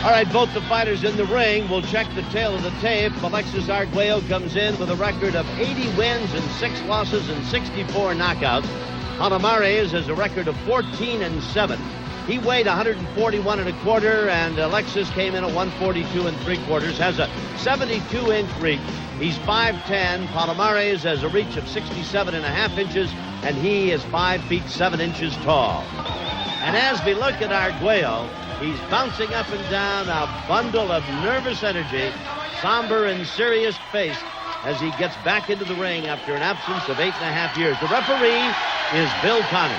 All right, both the fighters in the ring. We'll check the tail of the tape. Alexis Arguello comes in with a record of 80 wins and 6 losses and 64 knockouts. Palomares has a record of 14-7. He weighed 141 1/4, and Alexis came in at 142 3/4. Has a 72-inch reach. He's 5'10". Palomares has a reach of 67.5 inches, and he is 5 feet 7 inches tall. And as we look at Arguello, he's bouncing up and down, a bundle of nervous energy, somber and serious face as he gets back into the ring after an absence of 8.5 years. The referee is Bill Connors.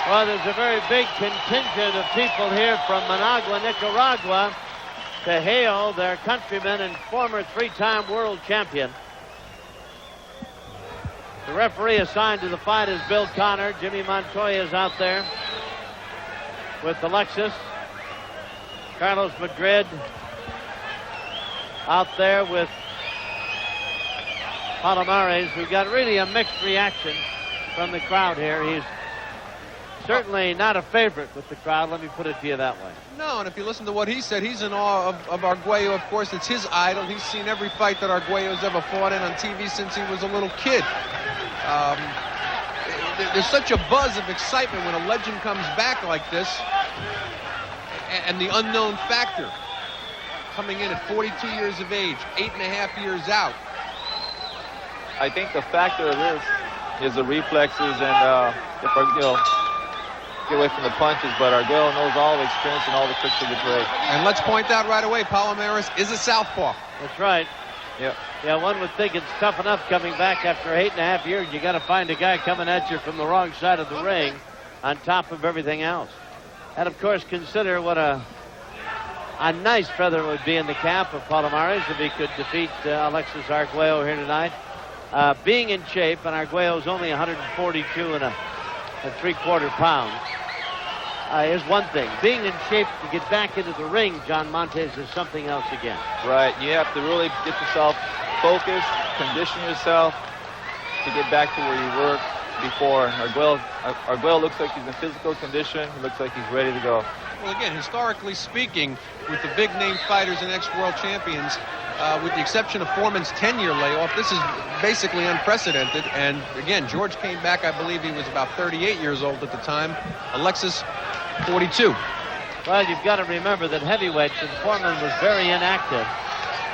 Well, there's a very big contingent of people here from Managua, Nicaragua, to hail their countryman and former 3-time world champion. The referee assigned to the fight is Bill Connor. Jimmy Montoya is out there with Alexis. Carlos Madrid out there with Palomares, who got really a mixed reaction from the crowd here. He's certainly not a favorite with the crowd, let me put it to you that way. No, and if you listen to what he said, he's in awe of Arguello. Of course, it's his idol. He's seen every fight that Arguello's ever fought in on TV since he was a little kid. There's such a buzz of excitement when a legend comes back like this, and the unknown factor coming in at 42 years of age, 8.5 years out. I think the factor of this is the reflexes and get away from the punches, but Arguello knows all the experience and all the tricks of the trade. And let's point out right away, Palomares is a southpaw. That's right. Yeah. Yeah, one would think it's tough enough coming back after 8.5 years. You got to find a guy coming at you from the wrong side of the ring on top of everything else. And, of course, consider what a nice feather would be in the cap of Palomares if he could defeat Alexis Arguello here tonight. Being in shape, and Arguello's only 142 3/4 pounds, is one thing. Being in shape to get back into the ring, John Montes, is something else again. Right. You have to really get yourself focused, condition yourself to get back to where you were before. Arguello looks like he's in physical condition. He looks like he's ready to go. Well, again, historically speaking, with the big-name fighters and ex-world champions, with the exception of Foreman's 10-year layoff, this is basically unprecedented. And, again, George came back, I believe he was about 38 years old at the time. Alexis, 42. Well, you've got to remember that heavyweights, and Foreman was very inactive,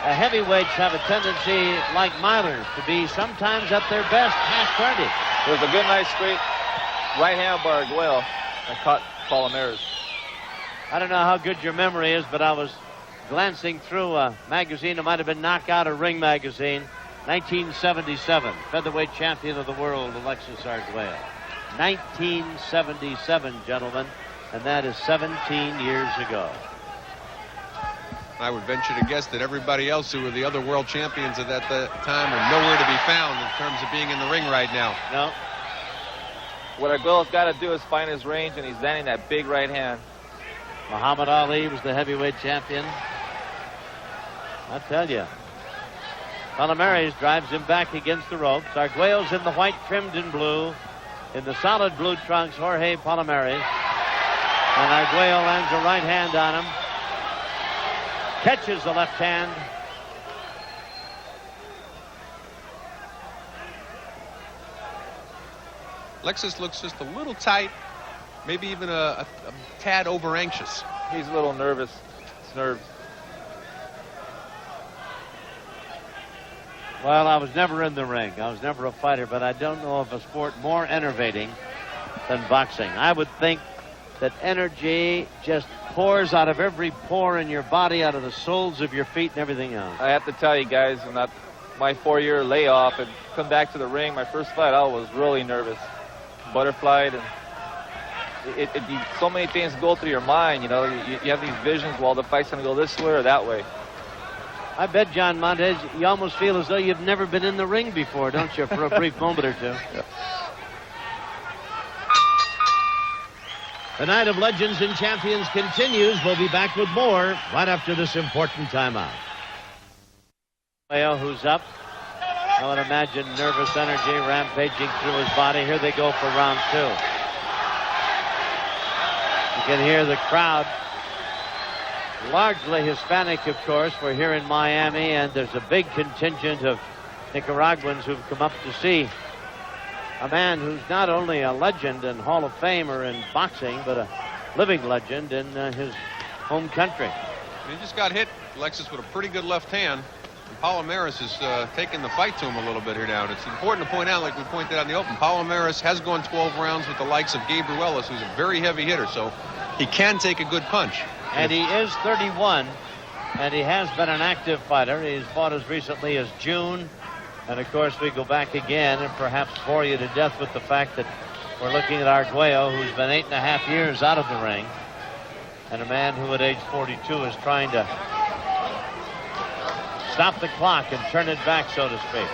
heavyweights have a tendency, like milers, to be sometimes at their best past 30. There was a good, nice, straight right hand by Arguello that caught Palomares. I don't know how good your memory is, but I was glancing through a magazine. It might have been Knockout or Ring magazine. 1977, featherweight champion of the world, Alexis Arguello. 1977, gentlemen, and that is 17 years ago. I would venture to guess that everybody else who were the other world champions at that time are nowhere to be found in terms of being in the ring right now. No. What Arguello's got to do is find his range, and he's landing that big right hand. Muhammad Ali was the heavyweight champion. I tell you. Palomares drives him back against the ropes. Arguello's in the white trimmed in blue. In the solid blue trunks, Jorge Palomares. And Arguello lands a right hand on him. Catches the left hand. Alexis looks just a little tight, maybe even a tad over anxious. He's a little nervous. It's nerves. Well, I was never in the ring. I was never a fighter, but I don't know of a sport more enervating than boxing. I would think that energy just pours out of every pore in your body, out of the soles of your feet and everything else. I have to tell you guys, when my 4-year layoff and come back to the ring, my first fight, I was really nervous. Butterflied, and so many things go through your mind, you know. You have these visions, well, the fight's going to go this way or that way. I bet, John Montes, you almost feel as though you've never been in the ring before, don't you, for a brief moment or two? Yeah. The night of legends and champions continues. We'll be back with more right after this important timeout. Leo, who's up? I would imagine nervous energy rampaging through his body. Here they go for round 2. You can hear the crowd largely Hispanic, of course. We're here in Miami, and there's a big contingent of Nicaraguans who've come up to see a man who's not only a legend and Hall of Famer in boxing, but a living legend in his home country. He just got hit, Alexis, with a pretty good left hand. And Palomares is taking the fight to him a little bit here now. And it's important to point out, like we pointed out in the open, Palomares has gone 12 rounds with the likes of Arguello, who's a very heavy hitter, so he can take a good punch. And he is 31, and he has been an active fighter. He's fought as recently as June. And, of course, we go back again and perhaps bore you to death with the fact that we're looking at Arguello, who's been 8.5 years out of the ring, and a man who at age 42 is trying to stop the clock and turn it back, so to speak.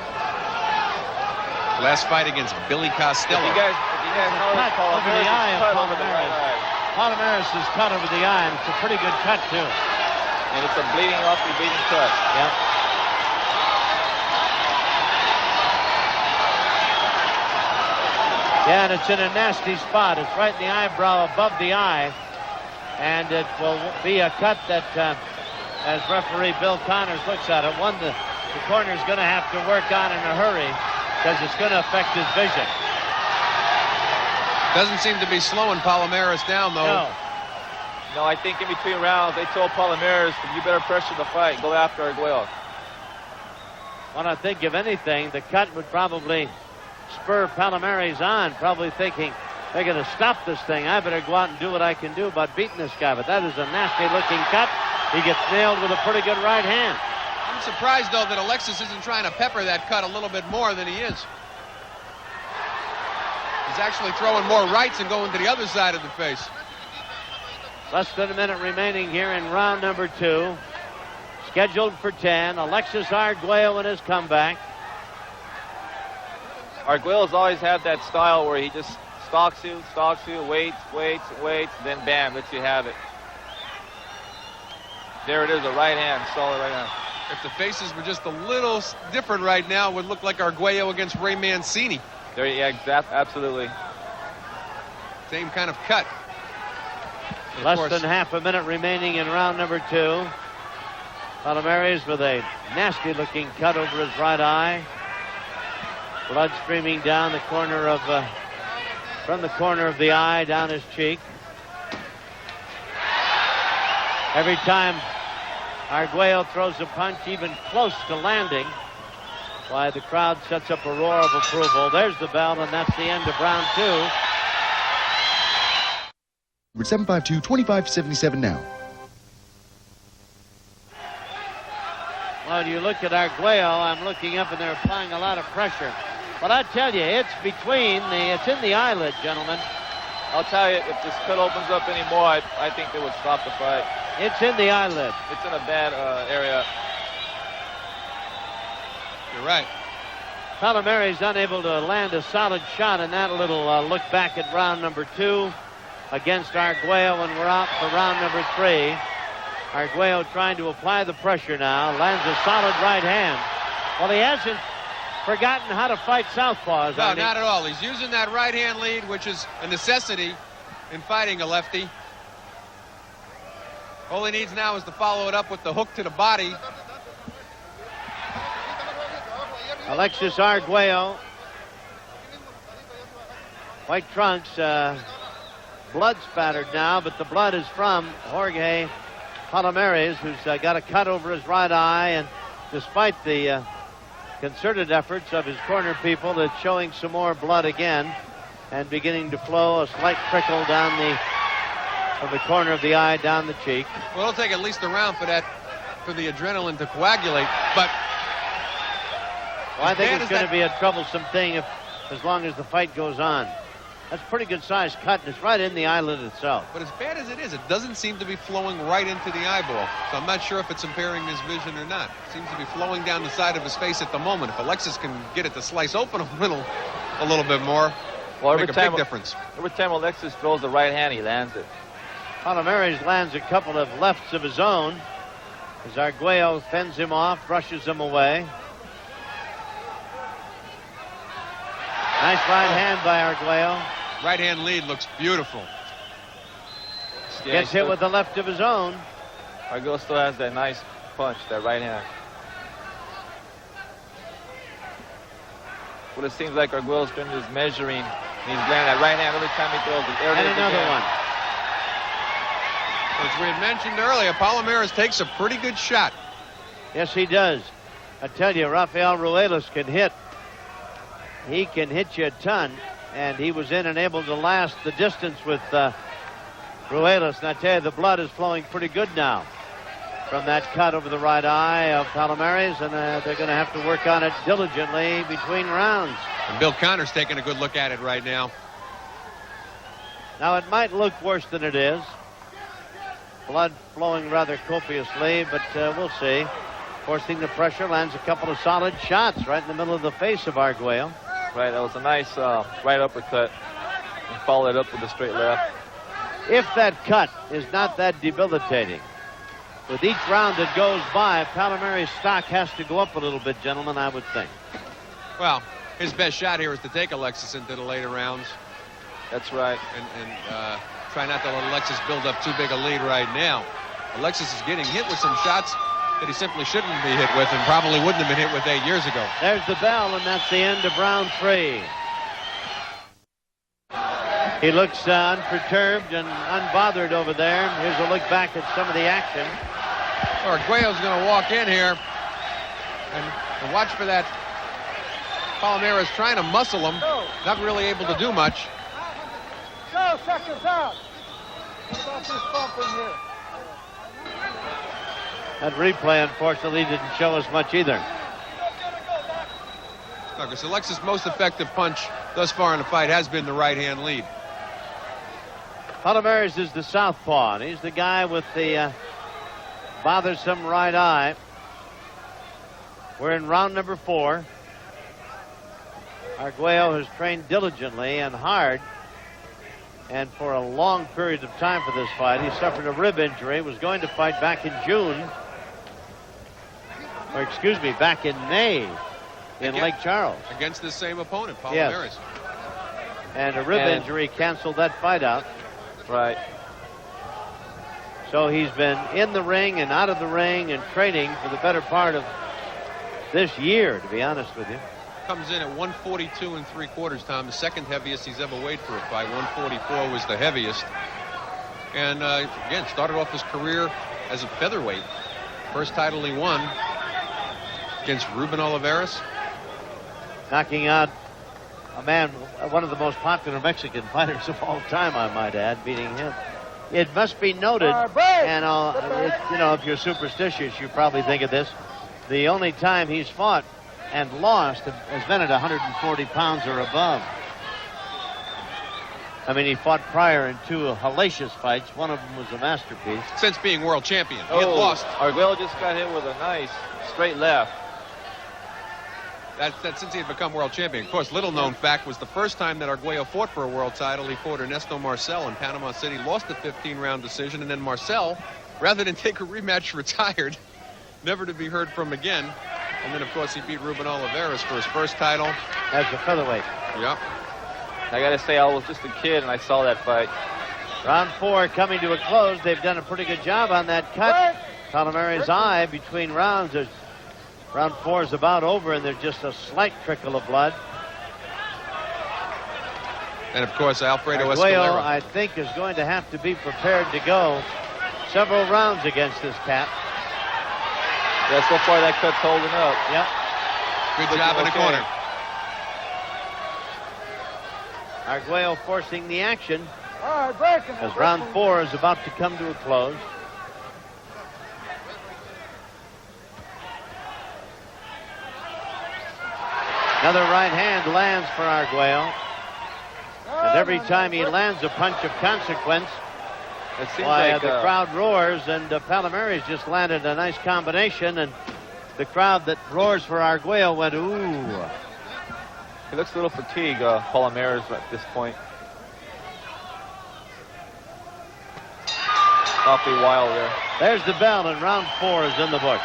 Last fight against Billy Costello. If you guys know this, over the eye of over the right eye. Palomares is cut over the eye, and it's a pretty good cut, too. And it's a bleeding cut. Yep. Yeah, and it's in a nasty spot. It's right in the eyebrow above the eye. And it will be a cut that, as referee Bill Connors looks at it, one the corner's going to have to work on in a hurry because it's going to affect his vision. Doesn't seem to be slowing Palomares down, though. No, I think in between rounds, they told Palomares, you better pressure the fight. Go after Arguello. When I think of anything, the cut would probably spur Palomares on, probably thinking, they're going to stop this thing. I better go out and do what I can do about beating this guy. But that is a nasty-looking cut. He gets nailed with a pretty good right hand. I'm surprised, though, that Alexis isn't trying to pepper that cut a little bit more than he is. He's actually throwing more rights and going to the other side of the face. Less than a minute remaining here in round number 2. Scheduled for 10. Alexis Arguello in his comeback. Arguello's always had that style where he just stalks you, waits, then bam, lets you have it. There it is, a right hand, solid right hand. If the faces were just a little different right now, it would look like Arguello against Ray Mancini. There, yeah, absolutely. Same kind of cut. Less than half a minute remaining in round number 2. Palomares with a nasty-looking cut over his right eye. Blood streaming down the corner of, from the corner of the eye down his cheek. Every time Arguello throws a punch even close to landing, why the crowd sets up a roar of approval. There's the bell, and that's the end of round 2. 752-2577 now. Well, you look at Arguello, I'm looking up, and they're applying a lot of pressure. But I tell you, it's in the eyelid, gentlemen. I'll tell you, if this cut opens up anymore, I think they would stop the fight. It's in the eyelid. It's in a bad area. You're right. Palomares unable to land a solid shot in that little look back at round number 2 against Arguello, and we're out for round number 3. Arguello trying to apply the pressure now. Lands a solid right hand. Well, he hasn't forgotten how to fight southpaws. No, not at all. He's using that right hand lead, which is a necessity in fighting a lefty. All he needs now is to follow it up with the hook to the body. Alexis Arguello. White trunks, blood spattered now, but the blood is from Jorge Palomares, who's got a cut over his right eye, and despite the concerted efforts of his corner people, it's showing some more blood again and beginning to flow, a slight trickle down from the corner of the eye down the cheek. Well, it'll take at least a round for the adrenaline to coagulate, but well, I think it's going to be a troublesome thing as long as the fight goes on. That's a pretty good sized cut, and it's right in the eyelid itself. But as bad as it is, it doesn't seem to be flowing right into the eyeball. So I'm not sure if it's impairing his vision or not. It seems to be flowing down the side of his face at the moment. If Alexis can get it to slice open a little bit more, well, make a big difference. Every time Alexis throws the right hand, he lands it. Palomares lands a couple of lefts of his own as Arguello fends him off, brushes him away. Nice right hand by Arguello. Right hand lead looks beautiful. Gets hit with the left of his own. Arguello still has that nice punch, that right hand. What it seems like Arguello's doing is measuring, and he's landing that right hand every time he throws it. And another one. As we had mentioned earlier, Palomares takes a pretty good shot. Yes, he does. I tell you, Rafael Ruelas can hit. He can hit you a ton, and he was in and able to last the distance with Ruelas. And I tell you, the blood is flowing pretty good now from that cut over the right eye of Palomares, and they're going to have to work on it diligently between rounds. And Bill Connor's taking a good look at it right now. Now, it might look worse than it is. Blood flowing rather copiously, but we'll see. Forcing the pressure, lands a couple of solid shots right in the middle of the face of Arguello. Right, that was a nice right uppercut. And followed it up with a straight left. If that cut is not that debilitating, with each round that goes by, Palomares' stock has to go up a little bit, gentlemen, I would think. Well, his best shot here is to take Alexis into the later rounds. That's right. And try not to let Alexis build up too big a lead right now. Alexis is getting hit with some shots that he simply shouldn't be hit with and probably wouldn't have been hit with 8 years ago. There's the bell, and that's the end of round 3. He looks unperturbed and unbothered over there. Here's a look back at some of the action. Arguello's going to walk in here and watch for that. Palomares trying to muscle him, not really able to do much. Go, seconds out. What about this bump in here? That replay, unfortunately, didn't show us much either. Because Alexis' most effective punch thus far in the fight has been the right-hand lead. Palomares is the southpaw, and he's the guy with the bothersome right eye. We're in round number 4. Arguello has trained diligently and hard, and for a long period of time for this fight. He suffered a rib injury, was going to fight back in June, or excuse me, back in May in Lake Charles. Against the same opponent, Palomares. Yes. And a rib injury canceled that fight out. Right. So he's been in the ring and out of the ring and training for the better part of this year, to be honest with you. Comes in at 142 3/4, Tom, the second heaviest he's ever weighed for a fight. 144 was the heaviest. And again, started off his career as a featherweight. First title he won against Ruben Olivares. Knocking out a man, one of the most popular Mexican fighters of all time, I might add, beating him. It must be noted, and if you're superstitious, you probably think of this. The only time he's fought and lost has been at 140 pounds or above. I mean, he fought prior in 2 hellacious fights. One of them was a masterpiece. Since being world champion, he had lost. Arguello just got hit with a nice straight left. That's since he had become world champion. Of course, little known fact was the first time that Arguello fought for a world title, he fought Ernesto Marcel in Panama City, lost a 15-round decision, and then Marcel, rather than take a rematch, retired, never to be heard from again. And then, of course, he beat Ruben Olivares for his first title. As a featherweight. Yep. I got to say, I was just a kid, and I saw that fight. Round 4 coming to a close. They've done a pretty good job on that cut. Palomares' eye between rounds. Round 4 is about over, and there's just a slight trickle of blood. And, of course, Alfredo Arguello, Escalera. I think, is going to have to be prepared to go several rounds against this cat. Yeah, so far that cut's holding up. Yep. Good job in the corner. Arguello forcing the action All right, breaking. as round 4 is about to come to a close. Another right hand lands for Arguello. And every time he lands a punch of consequence, It seems why, like the crowd roars, and Palomares just landed a nice combination, and the crowd that roars for Arguello went, ooh. he looks a little fatigued, Palomares, at this point. Awfully wild there. There's the bell, and round 4 is in the books.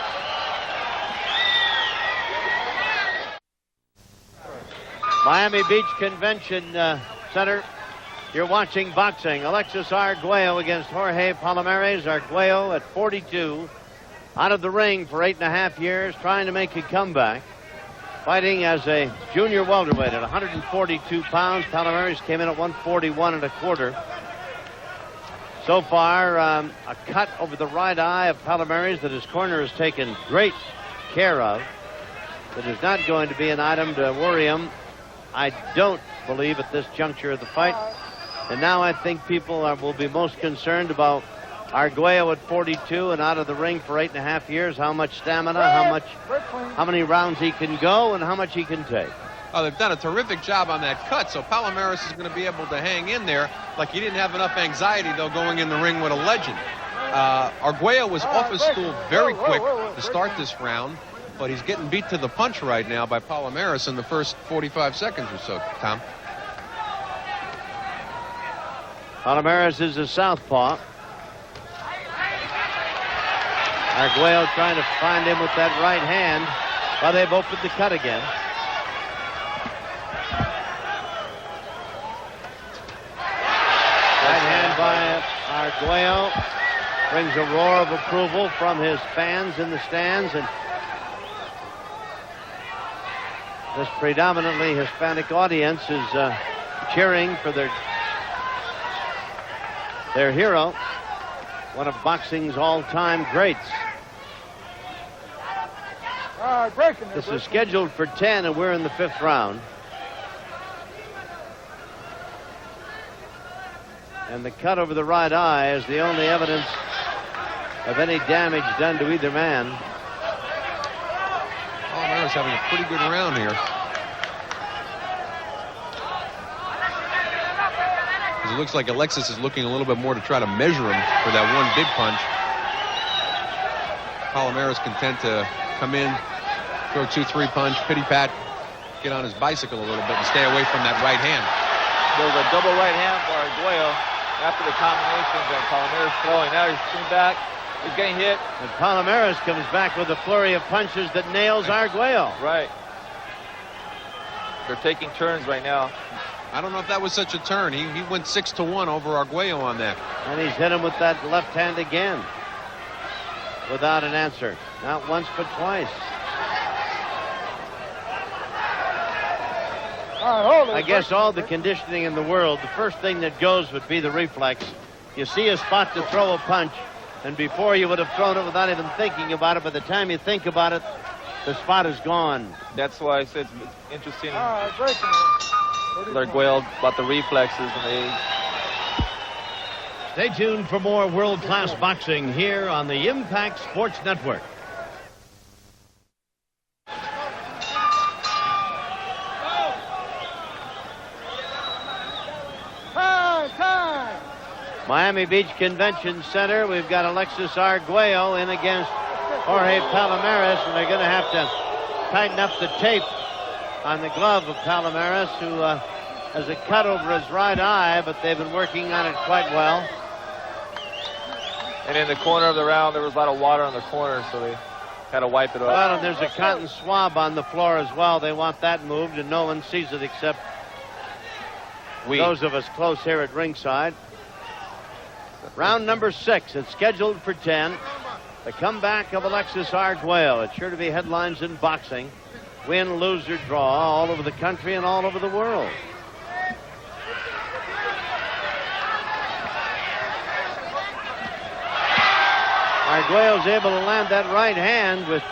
Miami Beach Convention Center You're watching boxing. Alexis Arguello against Jorge Palomares. Arguello at 42. Out of the ring for 8.5 years, trying to make a comeback. Fighting as a junior welterweight at 142 pounds. Palomares came in at 141 1/4. So far, a cut over the right eye of Palomares that his corner has taken great care of. It is not going to be an item to worry him, I don't believe, at this juncture of the fight. And now I think people will be most concerned about Arguello at 42 and out of the ring for 8.5 years. How much stamina, how many rounds he can go, and how much he can take. Oh, they've done a terrific job on that cut, so Palomares is going to be able to hang in there. Like he didn't have enough anxiety, though, going in the ring with a legend. Arguello was off his stool very quick to start this round, but he's getting beat to the punch right now by Palomares in the first 45 seconds or so, Tom. Palomares is a southpaw. Arguello trying to find him with that right hand, while they've opened the cut again. Right hand by Arguello brings a roar of approval from his fans in the stands, and this predominantly Hispanic audience is cheering for their hero, one of boxing's all-time greats. This is scheduled for 10, and we're in the 5th round. And the cut over the right eye is the only evidence of any damage done to either man. Palomares having a pretty good round here. It looks like Alexis is looking a little bit more to try to measure him for that one big punch. Palomares content to come in, throw a 2-3 punch, pity-pat, get on his bicycle a little bit and stay away from that right hand. There was a double right hand for Arguello after the combinations that Palomares throwing. Now he's coming back. He's getting hit. And Palomares comes back with a flurry of punches that nails Arguello. Right. They're taking turns right now. I don't know if that was such a turn. He went 6-1 over Arguello on that. And he's hit him with that left hand again. Without an answer. Not once, but twice. I guess all the conditioning in the world, the first thing that goes would be the reflex. You see a spot to throw a punch, and before you would have thrown it without even thinking about it. By the time you think about it, the spot is gone. That's why I said it's interesting. Arguello about the reflexes and the age. Stay tuned for more world-class boxing here on the Impact Sports Network. Miami Beach Convention Center. We've got Alexis Arguello in against Jorge Palomares, and they're going to have to tighten up the tape on the glove of Palomares, who has a cut over his right eye, but they've been working on it quite well. And in the corner of the round, there was a lot of water on the corner, so they had to wipe it off. Well, and there's a cotton swab on the floor as well. They want that moved, and no one sees it except those of us close here at ringside. Round number 6. It's scheduled for 10. The comeback of Alexis Arguello. It's sure to be headlines in boxing. Win, lose, or draw all over the country and all over the world. Arguello's able to land that right hand with...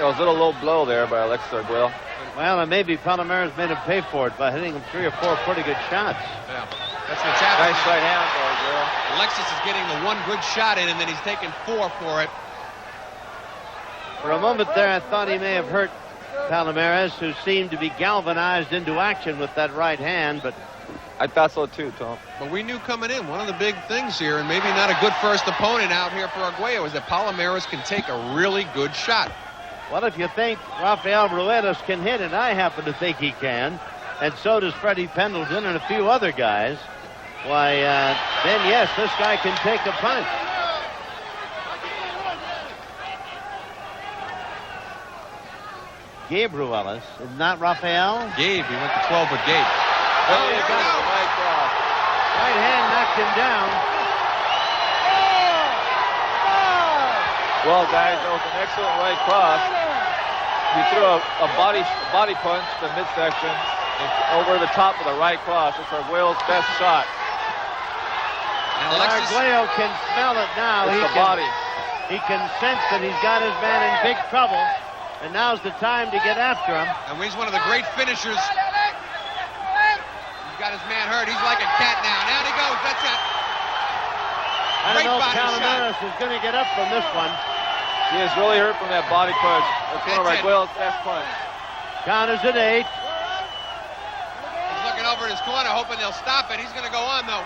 It was a little low blow there by Alexis Arguello. Well, and maybe Palomares made him pay for it by hitting him 3 or 4 pretty good shots. Yeah, that's what's happening. Nice right hand for Arguello. Alexis is getting the one good shot in, and then he's taking 4 for it. For a moment there, I thought he may have hurt Palomares, who seemed to be galvanized into action with that right hand, but... I thought so too, Tom. But we knew coming in, one of the big things here, and maybe not a good first opponent out here for Arguello, is that Palomares can take a really good shot. Well, if you think Rafael Ruedas can hit it, I happen to think he can. And so does Freddie Pendleton and a few other guys. Why, then yes, this guy can take a punch. Gabe Ruelas, not Rafael? Gabe, he went to 12 with Gabe. Oh, he got the right cross. Right hand knocked him down. Well, guys, that was an excellent right cross. He threw a body punch to the midsection and over the top of the right cross. It's Arguello's best shot. And Alexis, Arguello can smell it now. It's the body. He can sense that he's got his man in big trouble, and now's the time to get after him. and he's one of the great finishers. He's got his man hurt. He's like a cat now. Down he goes. That's it. I don't Great know if body Palomares is going to get up from this one. He is really hurt from that body punch. That's one of That's it. Arguello's best punch. Count is at 8. He's looking over in his corner, hoping they'll stop it. He's going to go on, though.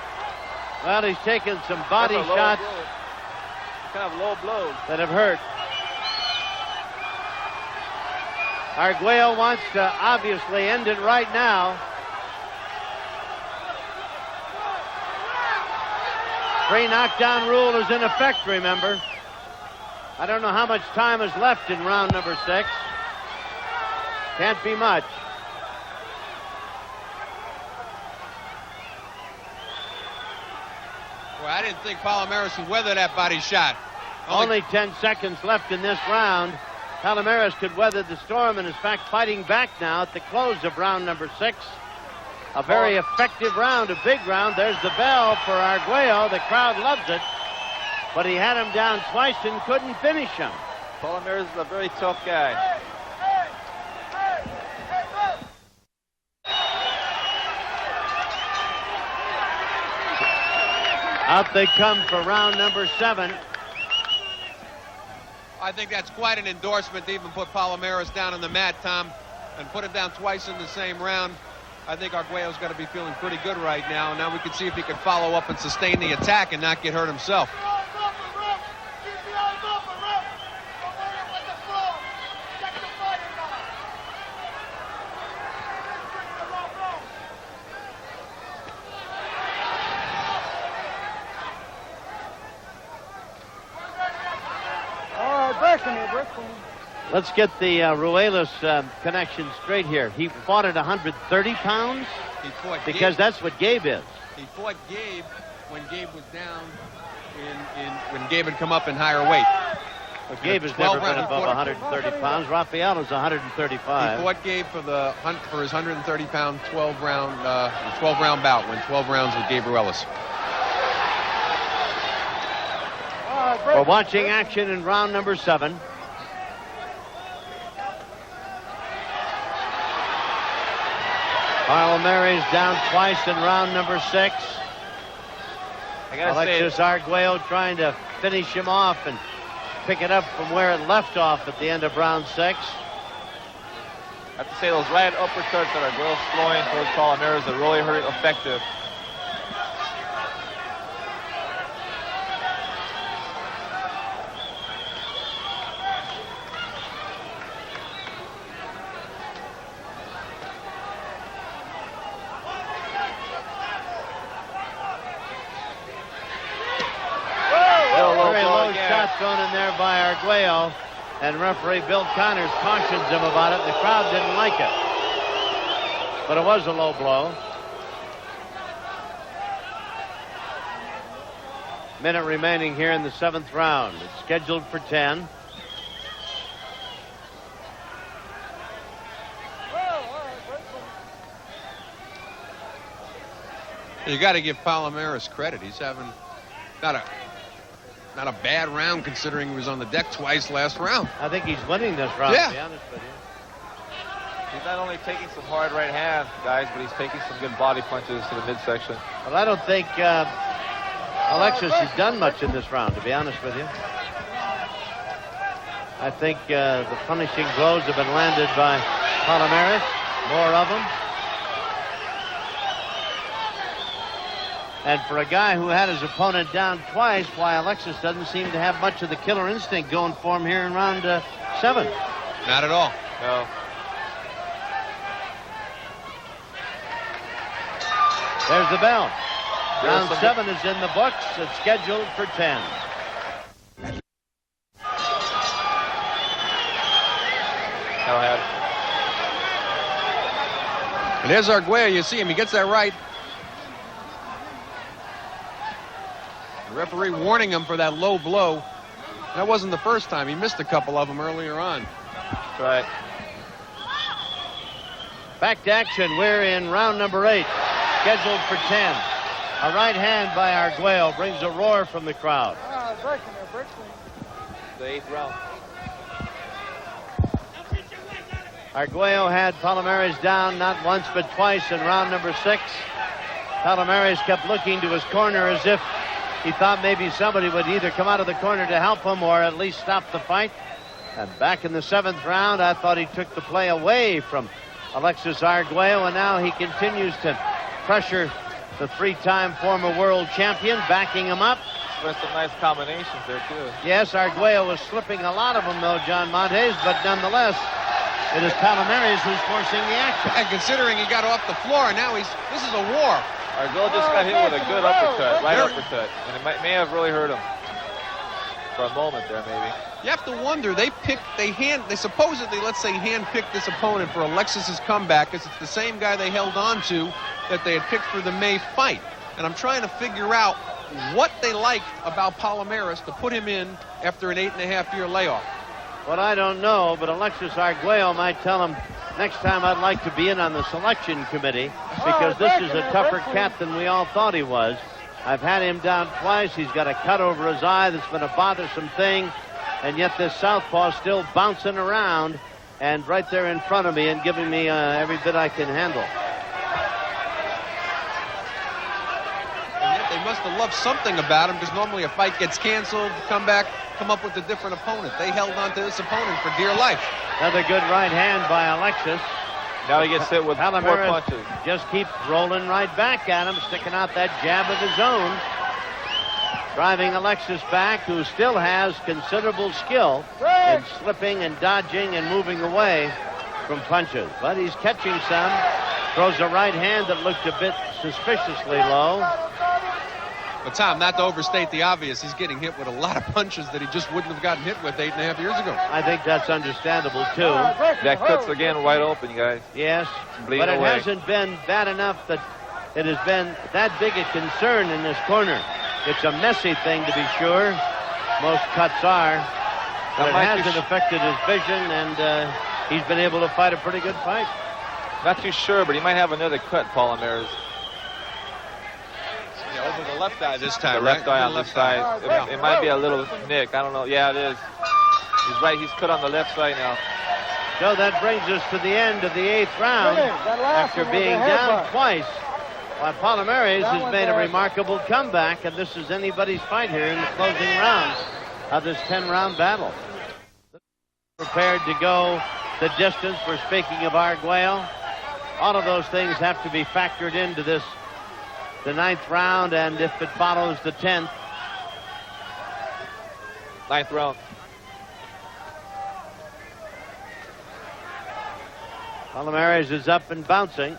Well, he's taken some body That's a low shots blow. Kind of low blows. that have hurt. Arguello wants to obviously end it right now. Free knockdown rule is in effect, remember. I don't know how much time is left in round number 6. Can't be much. Boy, I didn't think Palomares would weather that body shot. Only 10 seconds left in this round. Palomares could weather the storm and is, in fact, fighting back now at the close of round number 6. A very effective round, a big round. There's the bell for Arguello. The crowd loves it. But he had him down twice and couldn't finish him. Palomares is a very tough guy. Out they come for round number 7. I think that's quite an endorsement to even put Palomares down on the mat, Tom, and put him down twice in the same round. I think Arguello's got to be feeling pretty good right now. Now we can see if he can follow up and sustain the attack and not get hurt himself. Let's get the Ruelas connection straight here. He fought at 130 pounds? He fought Because Gabe. that's what Gabe is. He fought Gabe when Gabe was down when Gabe had come up in higher weight. Well, Gabe has 12 never been round, above he fought- 130 pounds. Rafael is 135. He fought Gabe for his 130-pound 12-round bout, went 12 rounds with Gabe Ruelas. We're watching action in round number 7. Palomares down twice in round number 6. I gotta Alexis say, Arguello trying to finish him off and pick it up from where it left off at the end of round 6. I have to say those right uppercuts that Arguello's throwing towards Palomares are really effective. Very low shot thrown in there by Arguello, and referee Bill Connors cautions him about it. The crowd didn't like it, but it was a low blow. Minute remaining here in the 7th round. It's scheduled for 10. You got to give Palomares credit. He's having not a bad round considering he was on the deck twice last round. I think he's winning this round, Yeah. to be honest with you. He's not only taking some hard right hand, guys, but he's taking some good body punches to the midsection. Well, I don't think Alexis has done much in this round, to be honest with you. I think the punishing blows have been landed by Palomares, more of them. And for a guy who had his opponent down twice, why Alexis doesn't seem to have much of the killer instinct going for him here in round 7. Not at all. No. There's the bell. Round some- 7 is in the books. It's scheduled for 10. Go ahead. And there's Arguello. You see him. He gets that right. The referee warning him for that low blow. That wasn't the first time. He missed a couple of them earlier on. That's right. Back to action. We're in round number 8, scheduled for 10. A right hand by Arguello brings a roar from the crowd. The 8th round. Arguello had Palomares down not once but twice in round number 6. Palomares kept looking to his corner as if he thought maybe somebody would either come out of the corner to help him or at least stop the fight. And back in the 7th round, I thought he took the play away from Alexis Arguello, and now he continues to pressure the 3-time former world champion, backing him up. With some nice combinations there, too. Yes, Arguello was slipping a lot of them, though, John Montes, but nonetheless, it is Palomares who's forcing the action. And considering he got off the floor, now this is a war. Arguello just got hit with a good uppercut, right uppercut, and it may have really hurt him for a moment there, maybe. You have to wonder, they supposedly, let's say, hand-picked this opponent for Alexis's comeback, because it's the same guy they held on to that they had picked for the May fight. And I'm trying to figure out what they liked about Palomares to put him in after an 8.5-year layoff. Well, I don't know, but Alexis Arguello might tell him, next time I'd like to be in on the selection committee, because this is a tougher cat than we all thought he was. I've had him down twice. He's got a cut over his eye that's been a bothersome thing, and yet this southpaw is still bouncing around and right there in front of me and giving me every bit I can handle. And yet they must have loved something about him, because normally a fight gets canceled, come back, come up with a different opponent. They held on to this opponent for dear life. Another good right hand by Alexis. Now he gets hit with 4 punches. Just keeps rolling right back at him, sticking out that jab of his own. Driving Alexis back, who still has considerable skill in slipping and dodging and moving away from punches. But he's catching some. Throws a right hand that looked a bit suspiciously low. But Tom, not to overstate the obvious, he's getting hit with a lot of punches that he just wouldn't have gotten hit with 8.5 years ago. I think that's understandable, too. That cut's again wide open, you guys. Yes, Bleeding but it away. hasn't been bad enough that it has been that big a concern in this corner. It's a messy thing, to be sure. Most cuts are. But it hasn't affected his vision, and he's been able to fight a pretty good fight. Not too sure, but he might have another cut, Palomares. Yeah, over the left eye this time, The left eye on the side. It might be a little nick. I don't know. Yeah, it is. He's right. He's cut on the left side now. So that brings us to the end of the 8th round. After being down twice, while Palomares has made a remarkable comeback, and this is anybody's fight here in the closing rounds of this 10-round battle. Prepared to go the distance. We're speaking of Arguello. All of those things have to be factored into this, the 9th round, and if it follows the 10th. 9th round. Palomares is up and bouncing.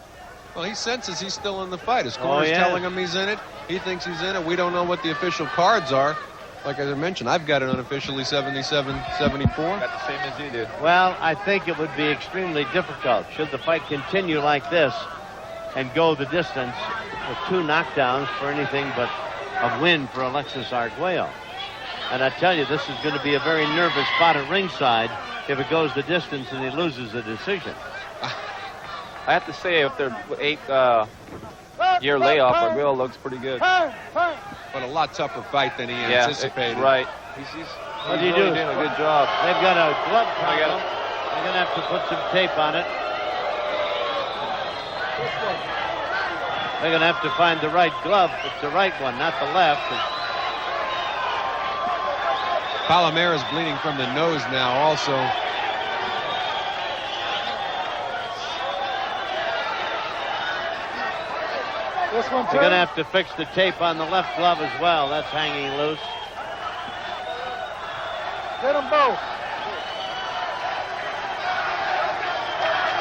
Well, he senses he's still in the fight. His corner's telling him he's in it. He thinks he's in it. We don't know what the official cards are. Like I mentioned, I've got it unofficially 77-74. Got the same as you did. Well, I think it would be extremely difficult should the fight continue like this and go the distance with 2 knockdowns for anything but a win for Alexis Arguello. And I tell you, this is going to be a very nervous spot at ringside if it goes the distance and he loses the decision. I have to say, after 8-year layoff, Arguello looks pretty good. But a lot tougher fight than he anticipated. Right. He's What do you really do? doing a good job. They've got a glove problem. They're going to have to put some tape on it. They're going to have to find the right glove. It's the right one, not the left. Palomares bleeding from the nose now also. They're going to have to fix the tape on the left glove as well. That's hanging loose. Get them both.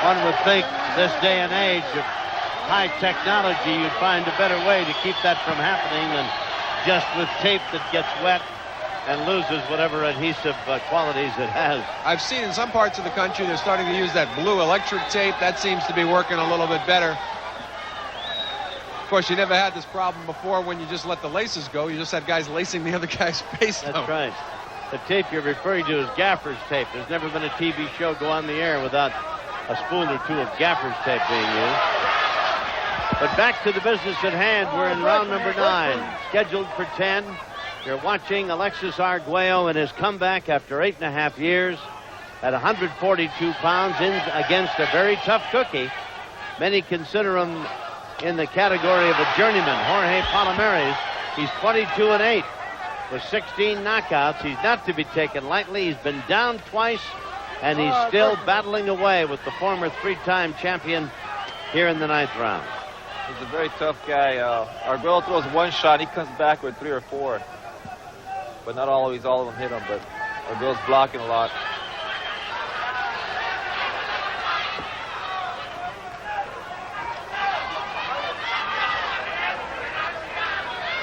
One would think this day and age of high technology, you'd find a better way to keep that from happening than just with tape that gets wet and loses whatever adhesive qualities it has. I've seen in some parts of the country they're starting to use that blue electric tape. That seems to be working a little bit better. Of course, you never had this problem before when you just let the laces go. You just had guys lacing the other guy's face. That's right. The tape you're referring to is gaffer's tape. There's never been a TV show go on the air without a spool or two of gaffer's tape being used. But back to the business at hand. We're in round number 9, scheduled for 10. You're watching Alexis Arguello in his comeback after 8.5 years at 142 pounds against a very tough cookie. Many consider him in the category of a journeyman, Jorge Palomares. He's 22-8 with 16 knockouts. He's not to be taken lightly. He's been down twice, and he's still battling away with the former 3-time champion here in the 9th round. He's a very tough guy. Arguello throws one shot, he comes back with 3 or 4. But not always all of them hit him, but Arguello's blocking a lot.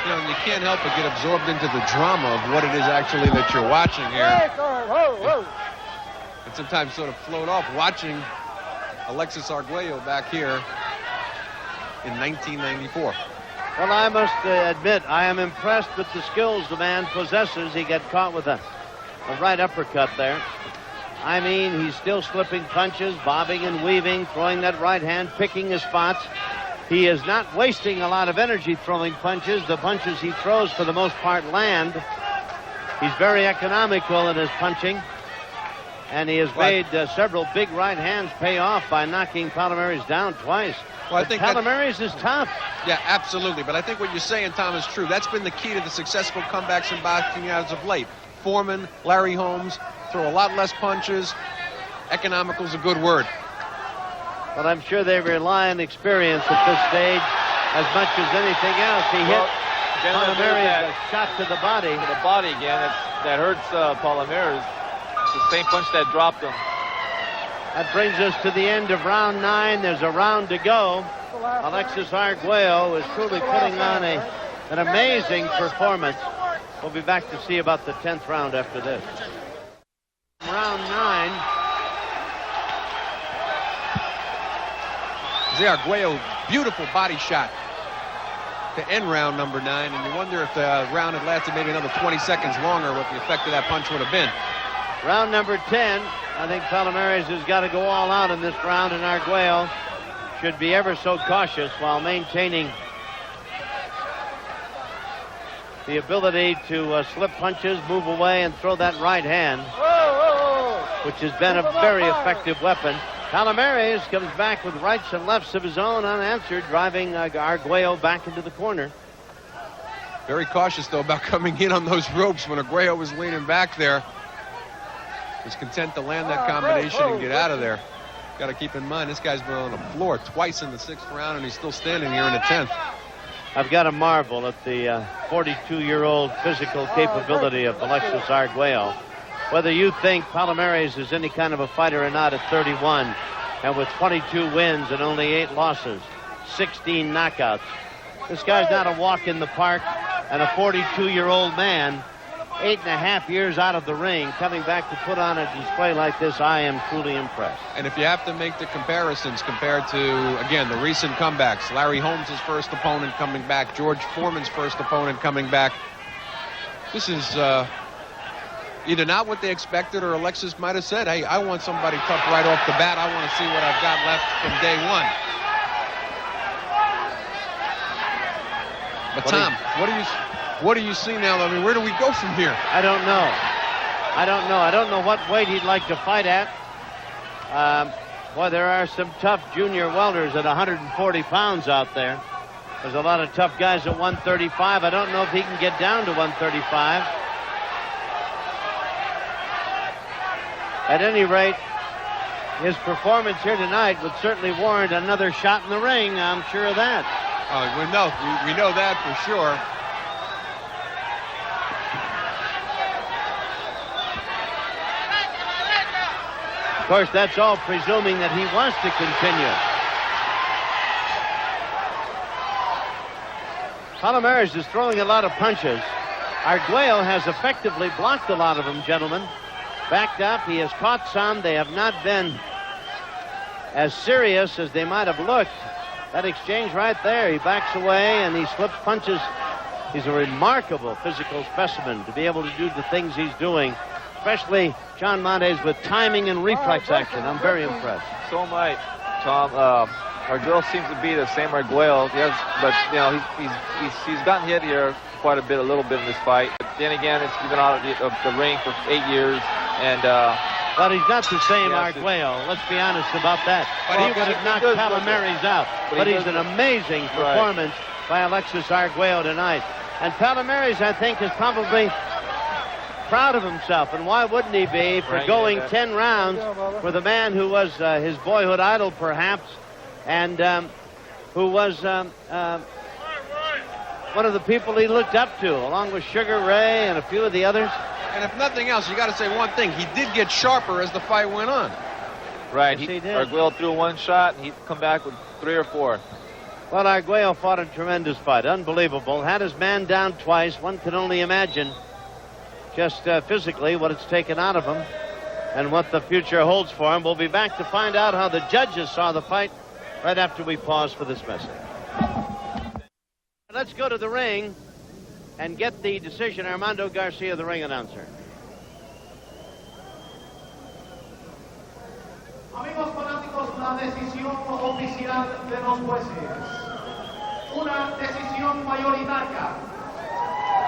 You know, and you can't help but get absorbed into the drama of what it is actually that you're watching here. And sometimes sort of float off watching Alexis Arguello back here in 1994. Well, I must admit, I am impressed with the skills the man possesses. He got caught with a right uppercut there. I mean, he's still slipping punches, bobbing and weaving, throwing that right hand, picking his spots. He is not wasting a lot of energy throwing punches. The punches he throws, for the most part, land. He's very economical in his punching. And he has made several big right hands pay off by knocking Palomares down twice. Well, I think Palomares is tough. Yeah, absolutely. But I think what you're saying, Tom, is true. That's been the key to the successful comebacks in boxing as of late. Foreman, Larry Holmes throw a lot less punches. Economical is a good word. But I'm sure they rely on experience at this stage as much as anything else. He hit Palomares a shot to the body. To the body again. That hurts Palomares. It's the same punch that dropped him. That brings us to the end of round 9. There's a round to go. Alexis Arguello is truly putting on an amazing performance. We'll be back to see about the 10th round after this. Round 9. Arguello, beautiful body shot to end round number 9, and you wonder if the round had lasted maybe another 20 seconds longer, what the effect of that punch would have been. Round number 10. I think Palomares has got to go all out in this round, and Arguello should be ever so cautious while maintaining the ability to slip punches, move away, and throw that right hand, which has been a very effective weapon. Palomares comes back with rights and lefts of his own unanswered, driving Arguello back into the corner. Very cautious, though, about coming in on those ropes when Arguello was leaning back there. Was content to land that combination and get out of there. Got to keep in mind, this guy's been on the floor twice in the 6th round, and he's still standing here in the 10th. I've got to marvel at the 42-year-old physical capability of Alexis Arguello. Whether you think Palomares is any kind of a fighter or not at 31, and with 22 wins and only 8 losses, 16 knockouts. This guy's not a walk in the park, and a 42-year-old man, 8.5 years out of the ring, coming back to put on a display like this, I am truly impressed. And if you have to make the comparisons compared to, again, the recent comebacks, Larry Holmes' first opponent coming back, George Foreman's first opponent coming back, this is either not what they expected, or Alexis might have said, hey, I want somebody tough right off the bat. I want to see what I've got left from day one. But Tom, what do you see now? I mean, where do we go from here? I don't know. I don't know what weight he'd like to fight at. Boy, there are some tough junior welders at 140 pounds out there. There's a lot of tough guys at 135. I don't know if he can get down to 135. At any rate, his performance here tonight would certainly warrant another shot in the ring. I'm sure of that. We know that for sure. Of course, that's all presuming that he wants to continue. Palomares is throwing a lot of punches. Arguello has effectively blocked a lot of them, gentlemen. Backed up. He has caught some. They have not been as serious as they might have looked. That exchange right there. He backs away and he slips punches. He's a remarkable physical specimen to be able to do the things he's doing, especially John Montes with timing and reflex action. I'm very impressed. So am I, Tom. Arguello seems to be the same Arguello. Yes, but you know he's gotten hit here quite a little bit in this fight. But then again, he's been out of the ring for 8 years, and but he's not the same Arguello. Let's be honest about that. But he would have knocked Palomares out. But he's an amazing performance by Alexis Arguello tonight. And Palomares, I think, is probably proud of himself. And why wouldn't he be for going 10 rounds with a man who was his boyhood idol, perhaps, and who was one of the people he looked up to, along with Sugar Ray and a few of the others. And if nothing else, you got to say one thing. He did get sharper as the fight went on. Right. Yes, he did. Arguello threw one shot, and he'd come back with 3 or 4. Well, Arguello fought a tremendous fight. Unbelievable. Had his man down twice. One can only imagine just physically what it's taken out of him and what the future holds for him. We'll be back to find out how the judges saw the fight right after we pause for this message. Let's go to the ring and get the decision. Armando Garcia, the ring announcer. Amigos fanáticos, la decisión oficial de los jueces. Una decisión mayoritaria.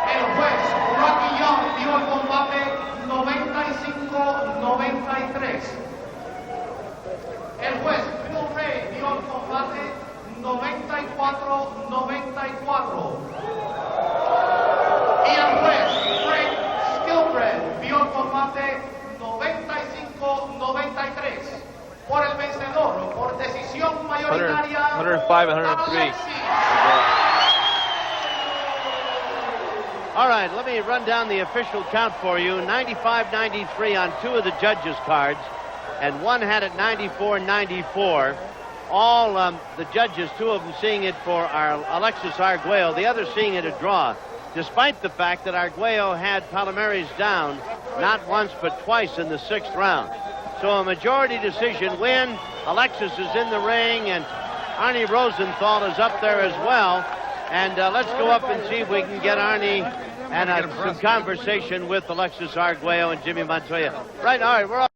El juez Rocky Young dio el combate 95-93. El juez Bill Ray dio el combate 94-94. Y el juez Frank Skilbred dio el combate 95-93. Por el vencedor, por decisión mayoritaria, 105-103. All right, let me run down the official count for you. 95-93 on 2 of the judges' cards, and one had it 94-94. All the judges, 2 of them seeing it for our Alexis Arguello, the other seeing it a draw, despite the fact that Arguello had Palomares down not once but twice in the 6th round. So a majority decision win. Alexis is in the ring, and Arnie Rosenthal is up there as well. And let's go up and see if we can get Arnie and some conversation with Alexis Arguello and Jimmy Montoya. Right, all right, we're all